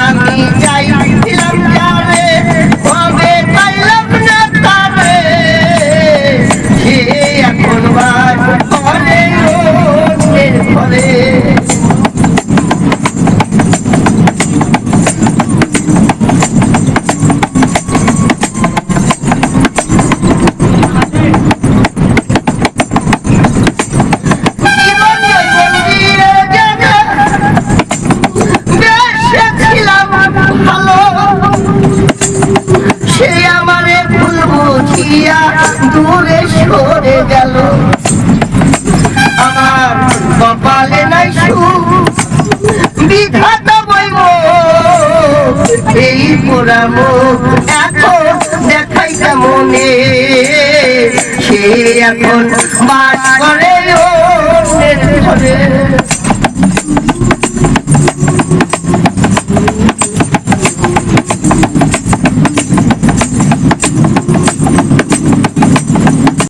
আমি চাইছিলাম যারে কবে পাইলাম না তারে সে এখন বাস করে অন্যের ঘরে দূরে সরে গেল আমার কপালে নাই সুখ বিধাতা বইব এই পোড়াবো এখন দেখাই কেমনে সে এখন বাস করে অন্যের ঘরে